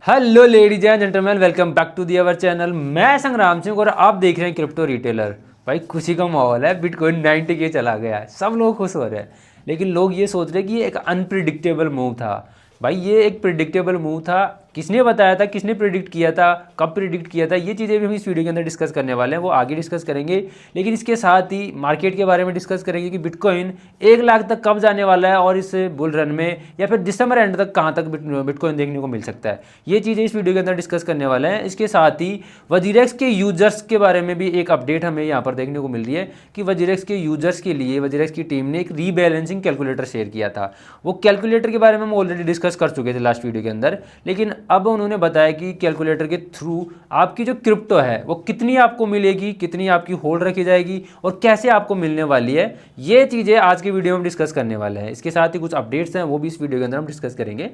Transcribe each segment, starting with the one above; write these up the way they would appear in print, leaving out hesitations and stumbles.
Hello ladies and gentleman, welcome back to the our channel. मैं संग्राम सिंह और आप देख रहे हैं क्रिप्टो रिटेलर। भाई खुशी का माहौल है, बिटकॉइन 90 के चला गया है, सब लोग खुश हो रहे हैं। लेकिन लोग ये सोच रहे हैं कि ये एक अनप्रिडिक्टेबल मूव था। भाई ये एक प्रिडिक्टेबल मूव था। किसने बताया था, किसने प्रिडिक्ट किया था, कब प्रिडिक्ट किया था, ये चीज़ें भी हम इस वीडियो के अंदर डिस्कस करने वाले हैं, वो आगे डिस्कस करेंगे। लेकिन इसके साथ ही मार्केट के बारे में डिस्कस करेंगे कि बिटकॉइन 1 लाख तक कब जाने वाला है और इस बुल रन में या फिर दिसंबर एंड तक कहाँ तक बिटकॉइन देखने को मिल सकता है। ये चीज़ें इस वीडियो के अंदर डिस्कस करने वाले हैं। इसके साथ ही वजीरेक्स के यूजर्स के बारे में भी एक अपडेट हमें यहाँ पर देखने को मिल रही है कि वजीरेक्स के यूजर्स के लिए वजीरेक्स की टीम ने एक रीबैलेंसिंग कैलकुलेटर शेयर किया था। वो कैलकुलेटर के बारे में हम ऑलरेडी डिस्कस कर चुके थे लास्ट वीडियो के अंदर, लेकिन अब उन्होंने बताया कि कैलकुलेटर के थ्रू आपकी जो क्रिप्टो है वो कितनी आपको मिलेगी, कितनी आपकी होल्ड रखी जाएगी और कैसे आपको मिलने वाली है। ये चीज़ें आज की वीडियो में डिस्कस करने वाले हैं। इसके साथ ही कुछ अपडेट्स हैं वो भी इस वीडियो के अंदर हम डिस्कस करेंगे।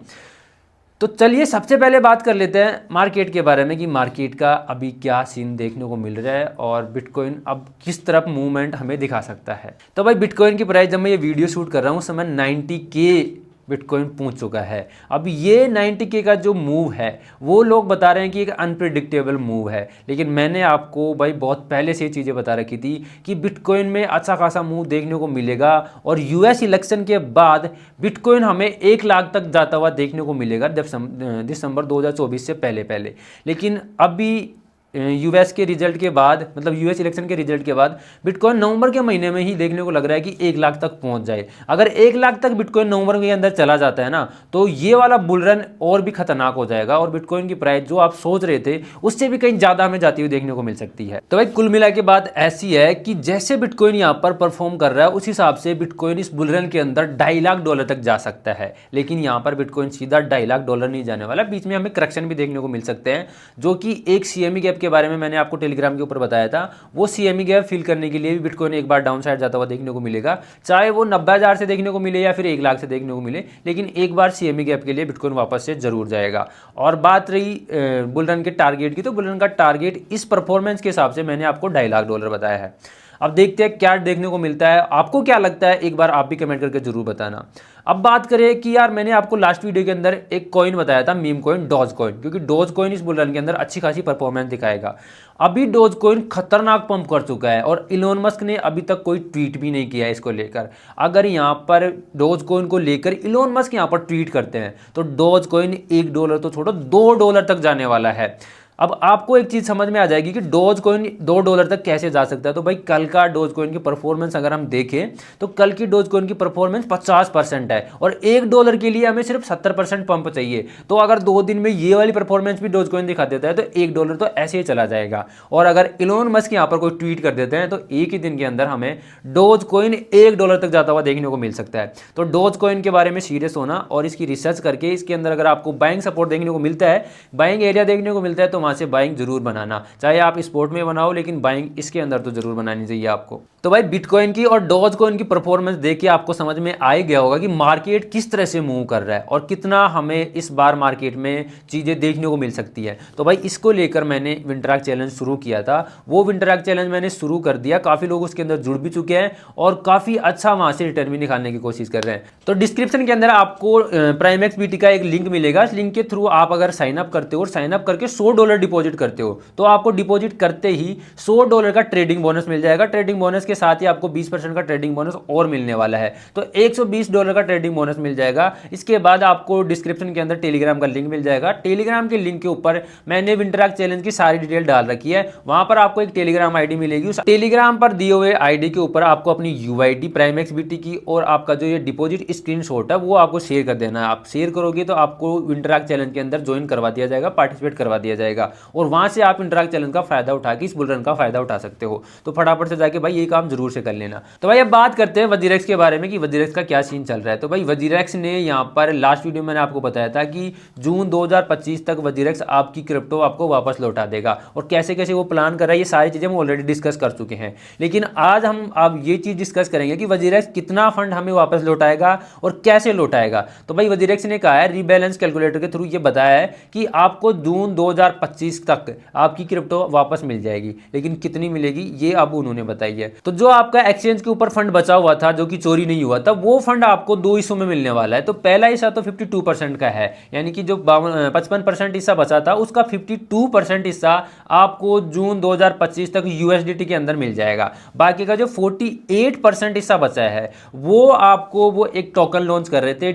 तो चलिए सबसे पहले बात कर लेते हैं मार्केट के बारे में कि मार्केट का अभी क्या सीन देखने को मिल रहा है और बिटकॉइन अब किस तरफ मूवमेंट हमें दिखा सकता है। तो भाई बिटकॉइन की प्राइस जब मैं ये वीडियो शूट कर रहा हूँ उस समय 90K बिटकॉइन पहुंच चुका है। अब ये 90K का जो मूव है वो लोग बता रहे हैं कि एक अनप्रिडिक्टेबल मूव है, लेकिन मैंने आपको भाई बहुत पहले से ये चीज़ें बता रखी थी कि बिटकॉइन में अच्छा खासा मूव देखने को मिलेगा और यूएस इलेक्शन के बाद बिटकॉइन हमें 1 लाख तक जाता हुआ देखने को मिलेगा दिसंबर 2024 से पहले पहले। लेकिन अभी यूएस के रिजल्ट के बाद, मतलब यूएस इलेक्शन के रिजल्ट के बाद बिटकॉइन नवंबर के महीने में ही देखने को लग रहा है कि 1 लाख तक पहुंच जाए। अगर 1 लाख तक बिटकॉइन नवंबर के अंदर चला जाता है ना, तो ये वाला बुल रन और भी खतरनाक हो जाएगा और बिटकॉइन की प्राइस जो आप सोच रहे थे उससे भी कहीं ज़्यादा हमें जाती हुई देखने को मिल सकती है। तो भाई कुल मिला के बात ऐसी है कि जैसे बिटकॉइन यहाँ पर परफॉर्म कर रहा है उस हिसाब से बिटकॉइन इस बुल रन के अंदर $2.5 लाख तक जा सकता है। लेकिन यहाँ पर बिटकॉइन सीधा $2.5 लाख नहीं जाने वाला, बीच में हमें करेक्शन भी देखने को मिल सकते हैं, जो कि एक सीएमई गैप के बारे में मैंने आपको टेलीग्राम के ऊपर बताया था। वो सीएमई गैप फिल करने के लिए भी बिटकॉइन एक बार डाउन साइड जाता हुआ देखने को मिलेगा, चाहे वो 90,000 से देखने को मिले या फिर 1 लाख से देखने को मिले, लेकिन एक बार सीएमई गैप के लिए बिटकॉइन वापस से जरूर जाएगा। और बात रही बुल रन के टारगेट की, तो बुल रन का टारगेट इस परफॉर्मेंस के हिसाब से मैंने आपको $2.5 लाख बताया है। अब देखते हैं क्या देखने को मिलता है, आपको क्या लगता है, एक बार आप भी कमेंट करके जरूर बताना। अब बात करें कि यार मैंने आपको लास्ट वीडियो के अंदर एक कॉइन बताया था, मीम कॉइन, डॉज कॉइन, क्योंकि डॉज कॉइन इस बुल रन के अंदर अच्छी खासी परफॉर्मेंस दिखाएगा। अभी डॉज कॉइन खतरनाक पंप कर चुका है और इलोन मस्क ने अभी तक कोई ट्वीट भी नहीं किया है इसको लेकर। अगर यहाँ पर डॉज कॉइन को लेकर इलोन मस्क यहाँ पर ट्वीट करते हैं तो डॉज कॉइन $1 तो छोड़ो $2 तक जाने वाला है। अब आपको एक चीज़ समझ में आ जाएगी कि डॉज कॉइन $2 तक कैसे जा सकता है। तो भाई कल का डॉज कॉइन की परफॉर्मेंस अगर हम देखें तो कल की डॉज कॉइन की परफॉर्मेंस 50% है और $1 के लिए हमें सिर्फ 70% पंप चाहिए। तो अगर 2 दिन में ये वाली परफॉर्मेंस भी डॉज कॉइन दिखा देता है तो $1 तो ऐसे ही चला जाएगा। और अगर इलोन मस्क यहाँ पर कोई ट्वीट कर देते हैं तो एक ही दिन के अंदर हमें डॉज कॉइन $1 तक जाता हुआ देखने को मिल सकता है। तो डॉज कॉइन के बारे में सीरियस होना और इसकी रिसर्च करके इसके अंदर अगर आपको बाइंग सपोर्ट देखने को मिलता है, बाइंग एरिया देखने को मिलता है, तो वहां से बाइंग जरूर बनाना, चाहे आप स्पोर्ट में बनाओ, लेकिन बाइंग इसके अंदर तो जरूर बनानी चाहिए आपको। तो भाई बिटकॉइन की और डॉज कॉइन की परफॉर्मेंस देख के आपको समझ में आ ही गया होगा कि मार्केट किस तरह से मूव कर रहा है और कितना हमें इस बार मार्केट में चीजें देखने को मिल सकती है। तो भाई इसको लेकर मैंने विंटरैक चैलेंज शुरू किया था, वो विंटरैक चैलेंज मैंने शुरू कर दिया, काफी लोग उसके अंदर जुड़ भी चुके हैं और काफी अच्छा वहां से रिटर्न भी निकालने की कोशिश कर रहे हैं। तो डिस्क्रिप्शन के अंदर आपको प्राइमेक्स बीटी का एक लिंक मिलेगा, इस लिंक के थ्रू आप अगर साइन अप करते हो और साइन अप करके $100 डिपॉजिट करते हो तो आपको डिपॉजिट करते ही $100 का ट्रेडिंग बोनस मिल जाएगा। ट्रेडिंग बोनस के साथ ही आपको 20% का ट्रेडिंग बोनस और मिलने वाला है, तो $120 का ट्रेडिंग बोनस मिल जाएगा। इसके बाद आपको डिस्क्रिप्शन के अंदर टेलीग्राम का लिंक मिल जाएगा। टेलीग्राम के लिंक के ऊपर मैंने विंटरैक चैलेंज की सारी डिटेल डाल रखी है, वहां पर आपको एक टेलीग्राम आईडी मिलेगी। उस टेलीग्राम पर दिए हुए आईडी के ऊपर आपको अपनी यूआईडी प्राइमेक्स बीटी की और आपका जो ये डिपॉजिट स्क्रीनशॉट है वो आपको शेयर कर देना है। आप शेयर करोगे तो आपको विंटरैक चैलेंज के अंदर ज्वाइन करवा दिया जाएगा, पार्टिसिपेट करवा दिया जाएगा और वहां से आप विंटरैक चैलेंज का फायदा उठा के इस बुल रन का फायदा उठा सकते हो। तो फटाफट से जाके भाई ये काम जरूर से कर लेना। तो भाई अब बात करते हैं वजीरेक्स के बारे में कि वजीरेक्स का क्या सीन चल रहा है। तो भाई वजीरेक्स ने यहाँ पर लास्ट वीडियो में मैंने आपको बताया था कि जून 2025 तक वजीरेक्स आपकी क्रिप्टो आपको वापस लौटा देगा और कैसे कैसे वो प्लान कर रहा है ये सारी चीजें हम ऑलरेडी डिस्कस कर चुके हैं। लेकिन आज हम अब ये चीज डिस्कस करेंगे कि वजीरेक्स कितना फंड हमें वापस लौटाएगा और कैसे लौटाएगा। तो भाई वजीरेक्स ने कहा है, रीबैलेंस कैलकुलेटर के थ्रू ये बताया है कि आपको जून 2025 2025 तक आपकी क्रिप्टो वापस मिल जाएगी, लेकिन कितनी मिलेगी ये अब उन्होंने बताई है। तो जो आपका एक्सचेंज के ऊपर फंड बचा हुआ था जो कि चोरी नहीं हुआ था, वो फंड आपको दो हिस्सों में मिलने वाला है। तो पहला हिस्सा तो 52% का है, यानी कि जो 55% हिस्सा बचा था उसका 52% हिस्सा आपको जून 2025 तक यूएसडीटी के अंदर मिल जाएगा। बाकी का जो 48% हिस्सा बचा है वो आपको वो एक टोकन लॉन्च कर रहे थे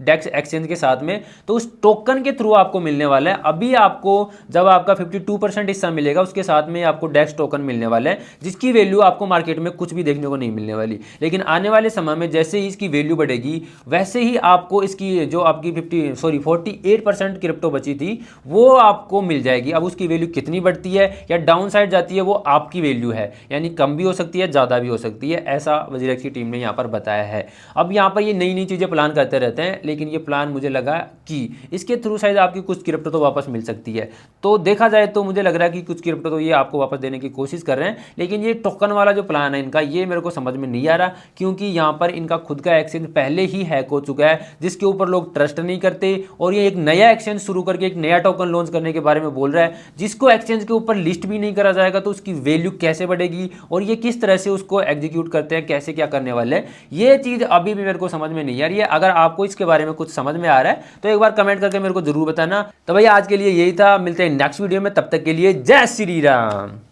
डेक्स एक्सचेंज के साथ में, तो उस टोकन के थ्रू आपको मिलने वाला है। अभी आपको जब आपका 52% हिस्सा मिलेगा उसके साथ में आपको डेक्स टोकन मिलने वाला है, जिसकी वैल्यू आपको मार्केट में कुछ भी देखने को नहीं मिलने वाली। लेकिन आने वाले समय में जैसे ही इसकी वैल्यू बढ़ेगी वैसे ही आपको इसकी जो आपकी 48% क्रिप्टो बची थी वो आपको मिल जाएगी। अब उसकी वैल्यू कितनी बढ़ती है या डाउन साइड जाती है वो आपकी वैल्यू है, यानी कम भी हो सकती है ज़्यादा भी हो सकती है, ऐसा वजीरेक्स की टीम ने यहाँ पर बताया है। अब यहाँ पर ये नई नई चीज़ें प्लान करते रहते हैं, लेकिन ये प्लान मुझे लगा कि इसके थ्रू शायद आपकी कुछ क्रिप्टो तो वापस मिल सकती है। तो देखा जाए तो मुझे लग रहा है कि कुछ क्रिप्टो तो ये आपको वापस देने की कोशिश कर रहे हैं, लेकिन ये टोकन वाला जो प्लान है इनका ये मेरे को समझ में नहीं आ रहा, क्योंकि यहाँ पर इनका खुद का एक्सचेंज पहले ही हैक हो चुका है जिसके ऊपर लोग ट्रस्ट नहीं करते, और ये एक नया एक्सचेंज शुरू करके एक नया टोकन लॉन्च करने के बारे में बोल रहा है जिसको एक्सचेंज के ऊपर लिस्ट भी नहीं करा जाएगा। तो उसकी वैल्यू कैसे बढ़ेगी और ये किस तरह से उसको एग्जीक्यूट करते हैं, कैसे क्या करने वाले हैं, ये चीज़ अभी भी मेरे को समझ में नहीं आ रही है। अगर आपको इसके बारे में कुछ समझ में आ रहा है तो एक बार कमेंट करके मेरे को जरूर बताना। तो भैया आज के लिए यही था, मिलते हैं नेक्स्ट वीडियो में, तब तक के लिए जय श्री राम।